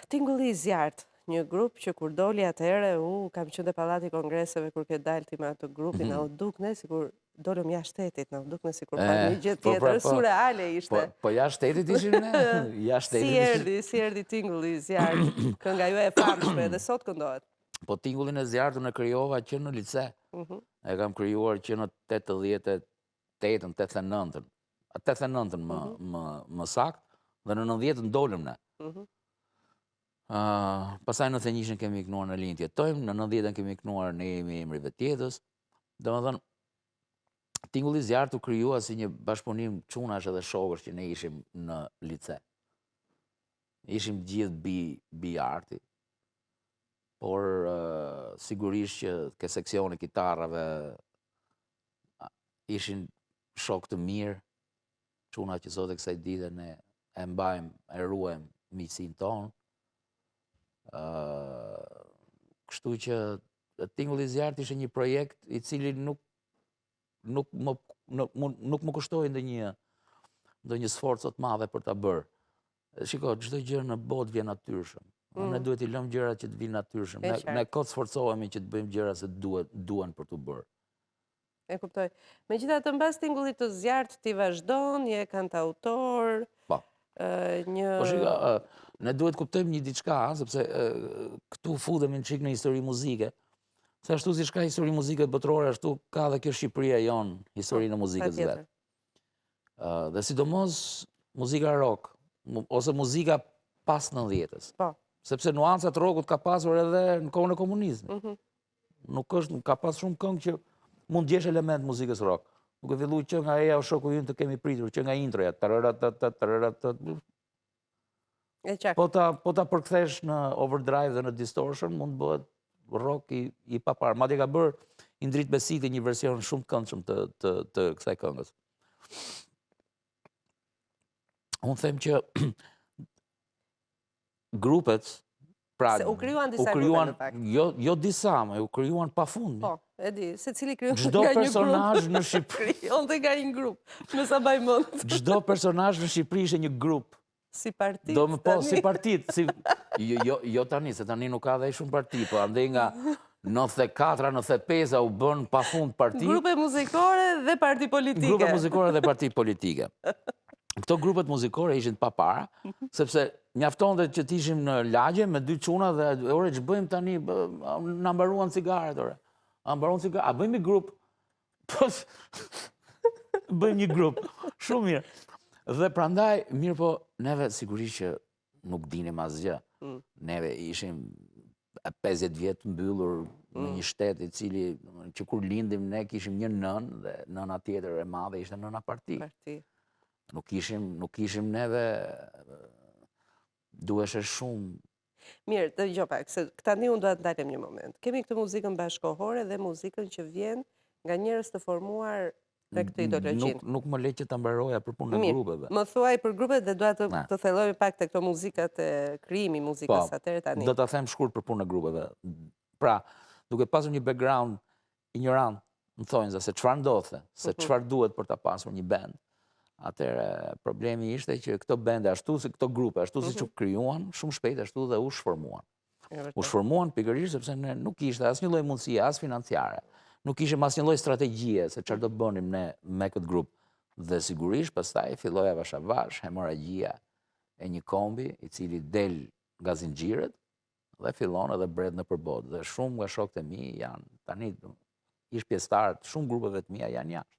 Tingulli i Zjarrt, një grup që kur doli atëherë, kam qenë te Pallati i Kongreseve kur ke dalë ti me atë grupin, na u dukne sikur dolëm jashtë shtetit, na u dukne sikur pa një gjë tjetër, surreale ishte. Po jashtë shtetit ishim ne, jashtë shtetit. Si erdhi Tingulli i Zjarrt, kënga juaj e famshme edhe sot këndohet. Po Tingullin e Zjarrt unë e krijova që në lice. E kam krijuar që në 88-ën, 89-ën. 89-ën më sakt, dhe në 90-ën dolëm ne. Pastaj në 91-ën kemi iknuar në Linjë Jetojmë, në 90-ën kemi iknuar Ne jemi emri vetjetës. Domethënë, Tingulli i Zjarrt u krijua si një bashkëpunim çunash edhe shokësh që ne ishim në lice. Ishim gjithë bi arti, por sigurisht që ke seksioni kitarrave ishin shok të mirë, çuna që sot e kësaj dite ne e mbajmë, e ruajmë miqësinë tonë. Kështu që Tingulli i Zjarrt ishte një projekt i cili nuk më kushtoi ndonjë sforcë të madhe për ta bërë. Shiko, çdo gjë në botë vjen natyrshëm. Ne duhet i lëmë gjërat që të vinë natyrshëm. Ne kot sforcohemi që të bëjmë gjëra se duan për t'u bërë. E kuptoj. Megjithatë, mbas Tingullit të Zjarrt ti vazhdon, je kantautor. Po. Po shiko, ne duhet kuptojmë një diçka, sepse këtu futemi çik në histori muzike. Se ashtu si ka histori muzike botërore, ashtu ka dhe kjo Shqipëria jonë, historinë e muzikës vetë. Dhe sidomos muzika rock, ose muzika pas 90-s. Sepse nuancat rockut ka pasur edhe në kohën e komunizmit. Nuk është, ka pas shumë këngë që mund gjesh element muzikës rock. Nuk e filluar që nga eja o shoku ynë të kemi pritur, që nga introja, po ta përkthesh në overdrive dhe në distortion, mund bëhet rock i papar. Madje ka bërë Indrit Besiti një version shumë të këndshëm të kësaj këngës. Unë them që grupet, pra, u krijuan disa grupe në fakt. Jo disa, u krijuan pafund. Po, e di, secili krijuan çdo personazh në Shqipëri krijonte nga një grup, me sa mbaj mend. Çdo personazh në Shqipëri ishte një grup. Si partit. Po, si partit, jo tani, se tani nuk ka dhe shumë parti, po andej nga 94, 95 u bën pafund parti. Grupe muzikore dhe parti politike. Grupe muzikore dhe parti politike. Këto grupet muzikore ishin papara, sepse mjaftonte që t'ishim në lagje me dy çuna dhe ore që bëjmë tani, na mbaruan cigaret, ore. A bëjmë një grup? Po, bëjmë një grup. Shumë mirë. Dhe prandaj, mirë po, neve sigurisht që nuk dinim asgjë. Neve ishim 50 vjetë mbyllur në një shtet i cili, që kur lindim ne kishim një nën, dhe nëna tjetër e madhe ishte nëna parti. Nuk ishim neve, duheshe shumë. Mirë, të gjo pak, se tani unë duhet ndalem një moment. Kemi këtë muzikën bashkohore dhe muzikën që vjen nga njerëz të formuar me këtë ideologjinë. Nuk më le që ta mbaroja për punën e grupeve. Më thuaj për grupet dhe dua të thellojmë pak te këto muzikat e krijimi muzikës atëherë tani. Do ta them shkurt për punën e grupeve. Pra, duke pasur një background ignorant, më thonjë se çfarë ndodhte, se çfarë duhet për ta pasur një band. Atëherë problemi ishte që këto bende, ashtu si këto grupe, ashtu si që krijuan, shumë shpejt ashtu dhe u shformuan. U shformuan pikërisht sepse ne nuk ishte asnjë lloj mundësie, as financiare. Nuk ishim asnjë lloj strategjie se çfarë do bënim ne me këtë grup. Dhe sigurisht pastaj filloi avash avash hemoragjia e një kombi i cili del nga zinxhirët dhe fillon edhe bret në përbot. Dhe shumë nga shokët e mi janë tani ish pjesëtar të shumë grupeve të mia janë jashtë.